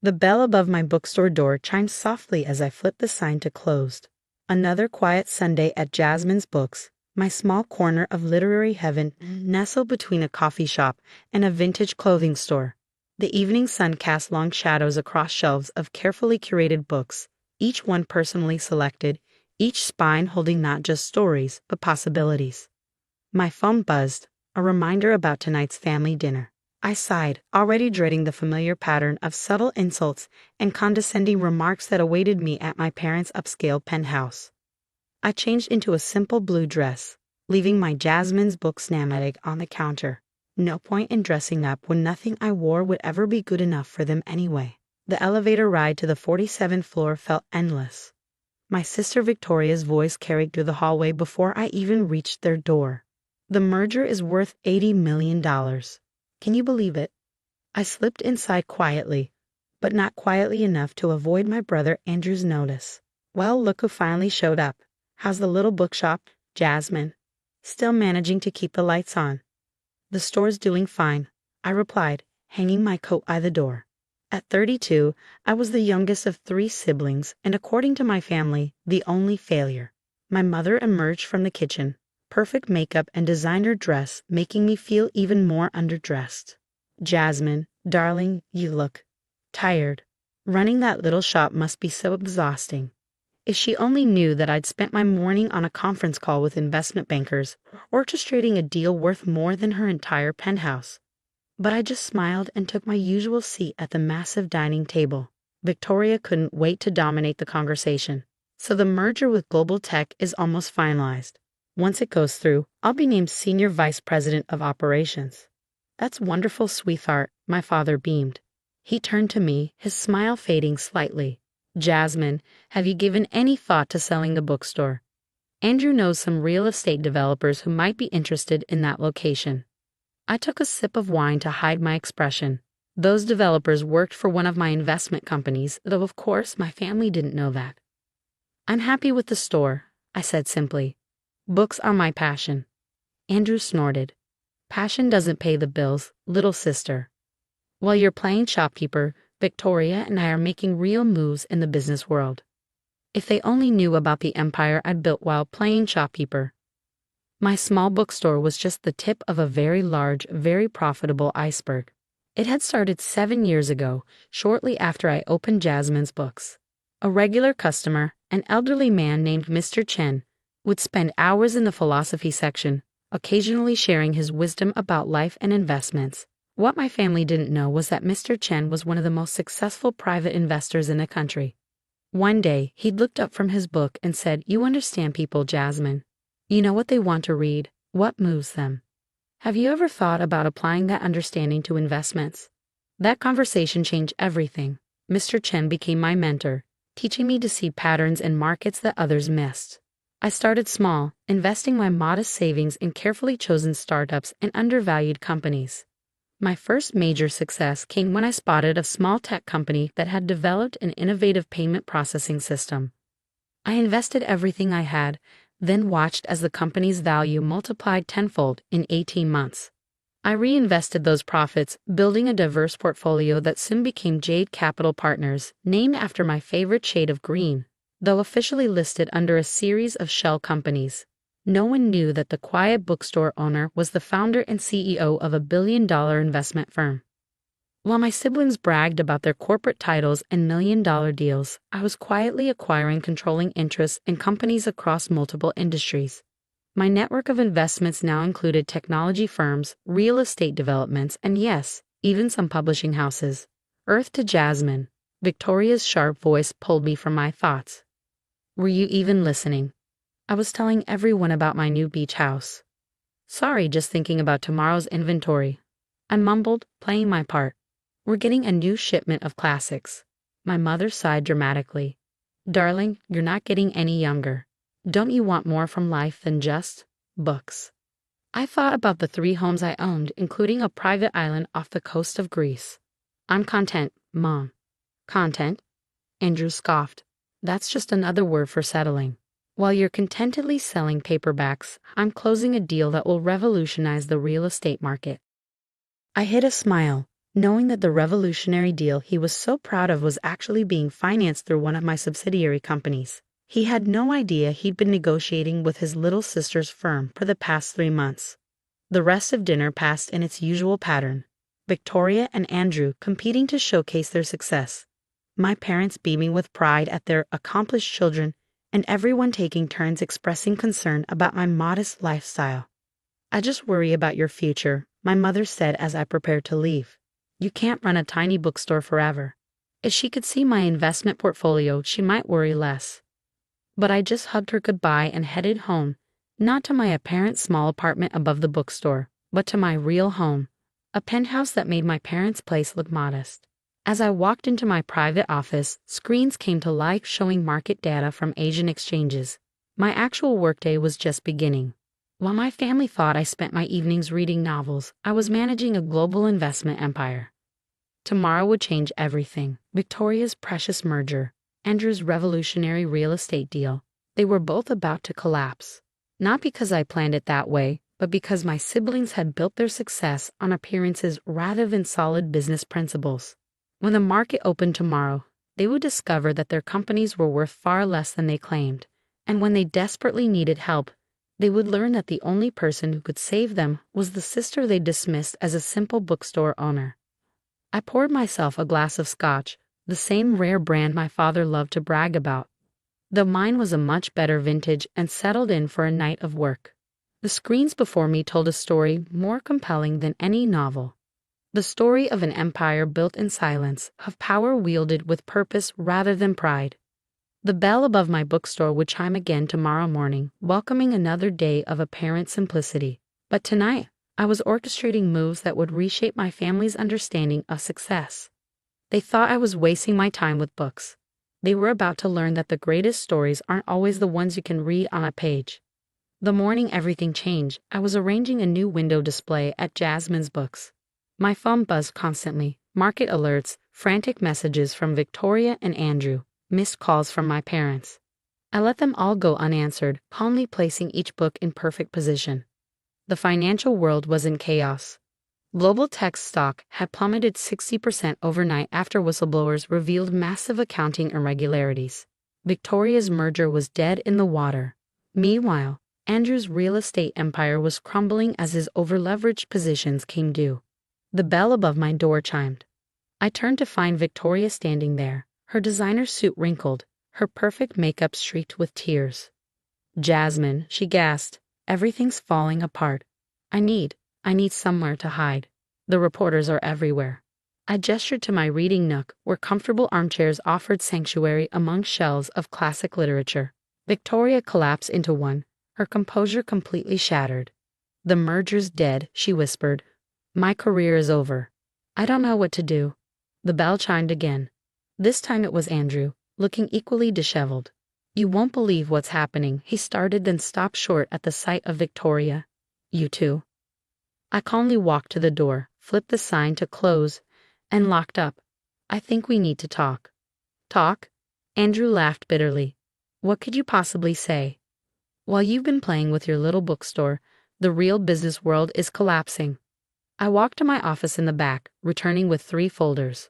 The bell above my bookstore door chimed softly as I flipped the sign to closed. Another quiet Sunday at Jasmine's Books, my small corner of literary heaven nestled between a coffee shop and a vintage clothing store. The evening sun cast long shadows across shelves of carefully curated books, each one personally selected, each spine holding not just stories, but possibilities. My phone buzzed, a reminder about tonight's family dinner. I sighed, already dreading the familiar pattern of subtle insults and condescending remarks that awaited me at my parents' upscale penthouse. I changed into a simple blue dress, leaving my Jasmine's Books nametag on the counter. No point in dressing up when nothing I wore would ever be good enough for them anyway. The elevator ride to the 47th floor felt endless. My sister Victoria's voice carried through the hallway before I even reached their door. The merger is worth $80 million. Can you believe it? I slipped inside quietly, but not quietly enough to avoid my brother Andrew's notice. Well, look who finally showed up. How's the little bookshop, Jasmine? Still managing to keep the lights on. The store's doing fine, I replied, hanging my coat by the door. At 32, I was the youngest of 3 siblings and, according to my family, the only failure. My mother emerged from the kitchen, perfect makeup and designer dress making me feel even more underdressed. Jasmine, darling, you look tired. Running that little shop must be so exhausting. If she only knew that I'd spent my morning on a conference call with investment bankers, orchestrating a deal worth more than her entire penthouse. But I just smiled and took my usual seat at the massive dining table. Victoria couldn't wait to dominate the conversation. So the merger with Global Tech is almost finalized. Once it goes through, I'll be named Senior Vice President of Operations. That's wonderful, sweetheart, my father beamed. He turned to me, his smile fading slightly. Jasmine, have you given any thought to selling the bookstore? Andrew knows some real estate developers who might be interested in that location. I took a sip of wine to hide my expression. Those developers worked for one of my investment companies, though of course my family didn't know that. I'm happy with the store, I said simply. Books are my passion. Andrew snorted. Passion doesn't pay the bills, little sister. While you're playing shopkeeper, Victoria and I are making real moves in the business world. If they only knew about the empire I'd built while playing shopkeeper. My small bookstore was just the tip of a very large, very profitable iceberg. It had started 7 years ago, shortly after I opened Jasmine's Books. A regular customer, an elderly man named Mr. Chen, would spend hours in the philosophy section, occasionally sharing his wisdom about life and investments. What my family didn't know was that Mr. Chen was one of the most successful private investors in the country. One day, he'd looked up from his book and said, "You understand people, Jasmine. You know what they want to read, what moves them. Have you ever thought about applying that understanding to investments?" That conversation changed everything. Mr. Chen became my mentor, teaching me to see patterns in markets that others missed. I started small, investing my modest savings in carefully chosen startups and undervalued companies. My first major success came when I spotted a small tech company that had developed an innovative payment processing system. I invested everything I had, then watched as the company's value multiplied tenfold in 18 months. I reinvested those profits, building a diverse portfolio that soon became Jade Capital Partners, named after my favorite shade of green. Though officially listed under a series of shell companies, no one knew that the quiet bookstore owner was the founder and CEO of a billion-dollar investment firm. While my siblings bragged about their corporate titles and million-dollar deals, I was quietly acquiring controlling interests in companies across multiple industries. My network of investments now included technology firms, real estate developments, and yes, even some publishing houses. Earth to Jasmine. Victoria's sharp voice pulled me from my thoughts. Were you even listening? I was telling everyone about my new beach house. Sorry, just thinking about tomorrow's inventory. I mumbled, playing my part. We're getting a new shipment of classics. My mother sighed dramatically. Darling, you're not getting any younger. Don't you want more from life than just books? I thought about the 3 homes I owned, including a private island off the coast of Greece. I'm content, Mom. Content? Andrew scoffed. That's just another word for settling. While you're contentedly selling paperbacks, I'm closing a deal that will revolutionize the real estate market. I hid a smile, knowing that the revolutionary deal he was so proud of was actually being financed through one of my subsidiary companies. He had no idea he'd been negotiating with his little sister's firm for the past 3 months. The rest of dinner passed in its usual pattern. Victoria and Andrew competing to showcase their success. My parents beaming with pride at their accomplished children, and everyone taking turns expressing concern about my modest lifestyle. "I just worry about your future," my mother said as I prepared to leave. "You can't run a tiny bookstore forever." If she could see my investment portfolio, she might worry less. But I just hugged her goodbye and headed home, not to my apparent small apartment above the bookstore, but to my real home, a penthouse that made my parents' place look modest. As I walked into my private office, screens came to life showing market data from Asian exchanges. My actual workday was just beginning. While my family thought I spent my evenings reading novels, I was managing a global investment empire. Tomorrow would change everything. Victoria's precious merger, Andrew's revolutionary real estate deal. They were both about to collapse. Not because I planned it that way, but because my siblings had built their success on appearances rather than solid business principles. When the market opened tomorrow, they would discover that their companies were worth far less than they claimed, and when they desperately needed help, they would learn that the only person who could save them was the sister they dismissed as a simple bookstore owner. I poured myself a glass of scotch, the same rare brand my father loved to brag about, though mine was a much better vintage, and settled in for a night of work. The screens before me told a story more compelling than any novel. The story of an empire built in silence, of power wielded with purpose rather than pride. The bell above my bookstore would chime again tomorrow morning, welcoming another day of apparent simplicity. But tonight, I was orchestrating moves that would reshape my family's understanding of success. They thought I was wasting my time with books. They were about to learn that the greatest stories aren't always the ones you can read on a page. The morning everything changed, I was arranging a new window display at Jasmine's Books. My phone buzzed constantly, market alerts, frantic messages from Victoria and Andrew, missed calls from my parents. I let them all go unanswered, calmly placing each book in perfect position. The financial world was in chaos. Global tech stock had plummeted 60% overnight after whistleblowers revealed massive accounting irregularities. Victoria's merger was dead in the water. Meanwhile, Andrew's real estate empire was crumbling as his overleveraged positions came due. The bell above my door chimed. I turned to find Victoria standing there, her designer suit wrinkled, her perfect makeup streaked with tears. "Jasmine," she gasped, "everything's falling apart. I need somewhere to hide. The reporters are everywhere." I gestured to my reading nook, where comfortable armchairs offered sanctuary among shelves of classic literature. Victoria collapsed into one, her composure completely shattered. "The merger's dead," she whispered. "My career is over. I don't know what to do." The bell chimed again. This time it was Andrew, looking equally disheveled. "You won't believe what's happening," he started, then stopped short at the sight of Victoria. "You too?" I calmly walked to the door, flipped the sign to close, and locked up. "I think we need to talk." "Talk?" Andrew laughed bitterly. "What could you possibly say? While you've been playing with your little bookstore, the real business world is collapsing." I walked to my office in the back, returning with 3 folders.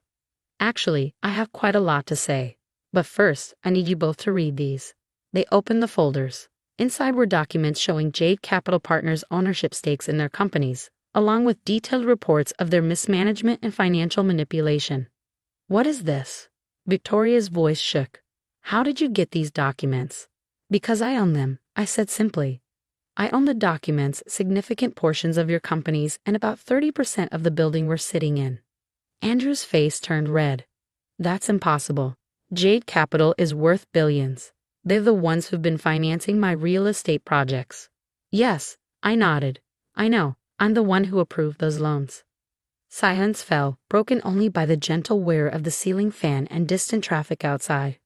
"Actually, I have quite a lot to say. But first, I need you both to read these." They opened the folders. Inside were documents showing Jade Capital Partners' ownership stakes in their companies, along with detailed reports of their mismanagement and financial manipulation. "What is this?" Victoria's voice shook. "How did you get these documents?" "Because I own them," I said simply. "I own the documents, significant portions of your companies, and about 30% of the building we're sitting in." Andrew's face turned red. "That's impossible. Jade Capital is worth billions. They're the ones who've been financing my real estate projects." "Yes," I nodded. "I know. I'm the one who approved those loans." Silence fell, broken only by the gentle whir of the ceiling fan and distant traffic outside.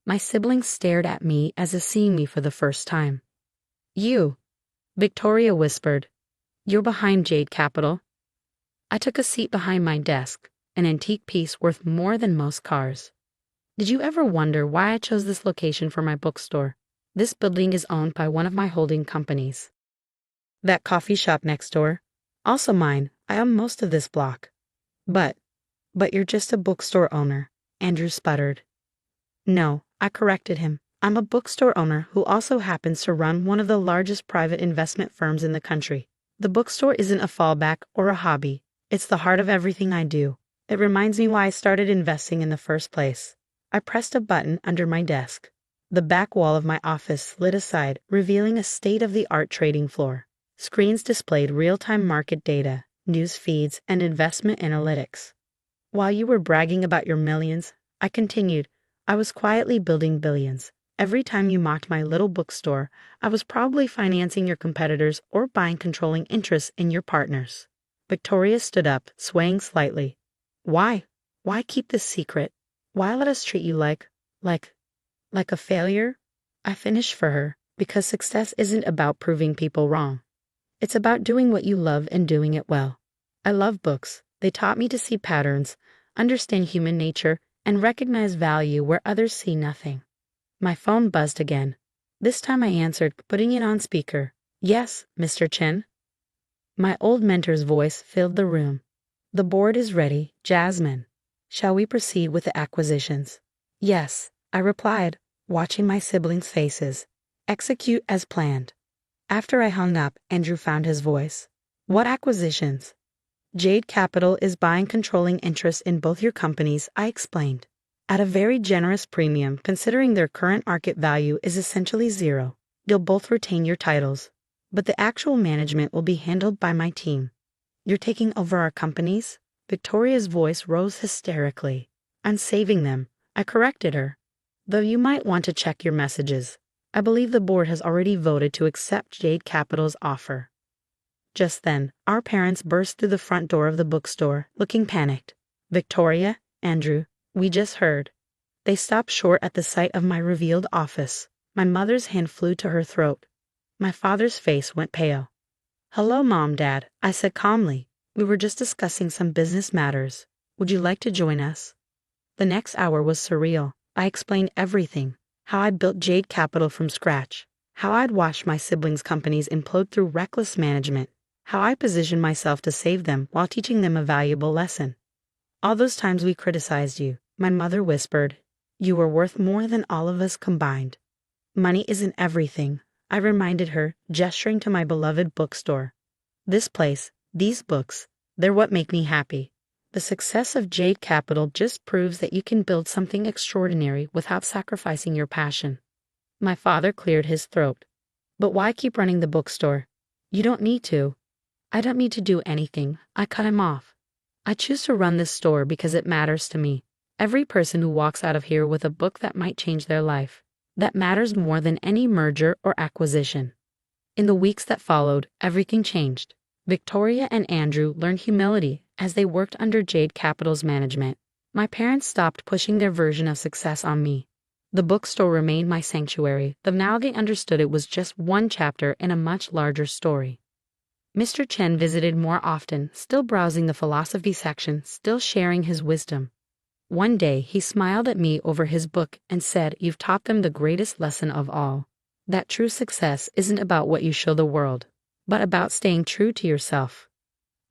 My siblings stared at me as if seeing me for the first time. "You," Victoria whispered. "You're behind Jade Capital." I took a seat behind my desk, an antique piece worth more than most cars. "Did you ever wonder why I chose this location for my bookstore? This building is owned by one of my holding companies. That coffee shop next door, also mine. I own most of this block." But, but you're just a bookstore owner, Andrew sputtered. No, I corrected him. I'm a bookstore owner who also happens to run one of the largest private investment firms in the country. The bookstore isn't a fallback or a hobby. It's the heart of everything I do. It reminds me why I started investing in the first place. I pressed a button under my desk. The back wall of my office slid aside, revealing a state-of-the-art trading floor. Screens displayed real-time market data, news feeds, and investment analytics. While you were bragging about your millions, I continued, I was quietly building billions. Every time you mocked my little bookstore, I was probably financing your competitors or buying controlling interests in your partners. Victoria stood up, swaying slightly. Why? Why keep this secret? Why let us treat you like a failure? I finished for her, because success isn't about proving people wrong. It's about doing what you love and doing it well. I love books. They taught me to see patterns, understand human nature, and recognize value where others see nothing. My phone buzzed again. This time I answered, putting it on speaker. Yes, Mr. Chen. My old mentor's voice filled the room. The board is ready, Jasmine. Shall we proceed with the acquisitions? Yes, I replied, watching my siblings' faces. Execute as planned. After I hung up, Andrew found his voice. What acquisitions? Jade Capital is buying controlling interest in both your companies, I explained. At a very generous premium, considering their current market value is essentially zero. You'll both retain your titles, but the actual management will be handled by my team. You're taking over our companies? Victoria's voice rose hysterically. I'm saving them, I corrected her. Though you might want to check your messages. I believe the board has already voted to accept Jade Capital's offer. Just then, our parents burst through the front door of the bookstore, looking panicked. Victoria, Andrew, we just heard. They stopped short at the sight of my revealed office. My mother's hand flew to her throat. My father's face went pale. Hello, Mom, Dad, I said calmly. We were just discussing some business matters. Would you like to join us? The next hour was surreal. I explained everything. How I built Jade Capital from scratch. How I'd watched my siblings' companies implode through reckless management. How I positioned myself to save them while teaching them a valuable lesson. All those times we criticized you, my mother whispered. You were worth more than all of us combined. Money isn't everything, I reminded her, gesturing to my beloved bookstore. This place, these books, they're what make me happy. The success of Jade Capital just proves that you can build something extraordinary without sacrificing your passion. My father cleared his throat. But why keep running the bookstore? You don't need to. I don't need to do anything, I cut him off. I choose to run this store because it matters to me. Every person who walks out of here with a book that might change their life. That matters more than any merger or acquisition. In the weeks that followed, everything changed. Victoria and Andrew learned humility as they worked under Jade Capital's management. My parents stopped pushing their version of success on me. The bookstore remained my sanctuary, though now they understood it was just one chapter in a much larger story. Mr. Chen visited more often, still browsing the philosophy section, still sharing his wisdom. One day, he smiled at me over his book and said, You've taught them the greatest lesson of all. That true success isn't about what you show the world, but about staying true to yourself.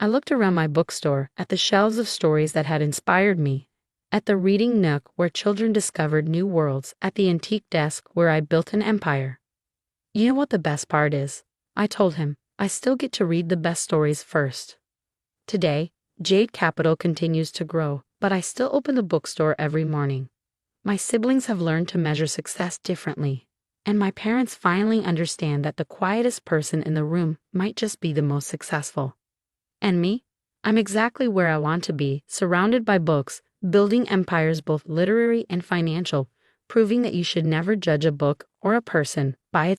I looked around my bookstore at the shelves of stories that had inspired me, at the reading nook where children discovered new worlds, at the antique desk where I built an empire. You know what the best part is? I told him, I still get to read the best stories first. Today, Jade Capital continues to grow, but I still open the bookstore every morning. My siblings have learned to measure success differently, and my parents finally understand that the quietest person in the room might just be the most successful. And me? I'm exactly where I want to be, surrounded by books, building empires both literary and financial, proving that you should never judge a book or a person by its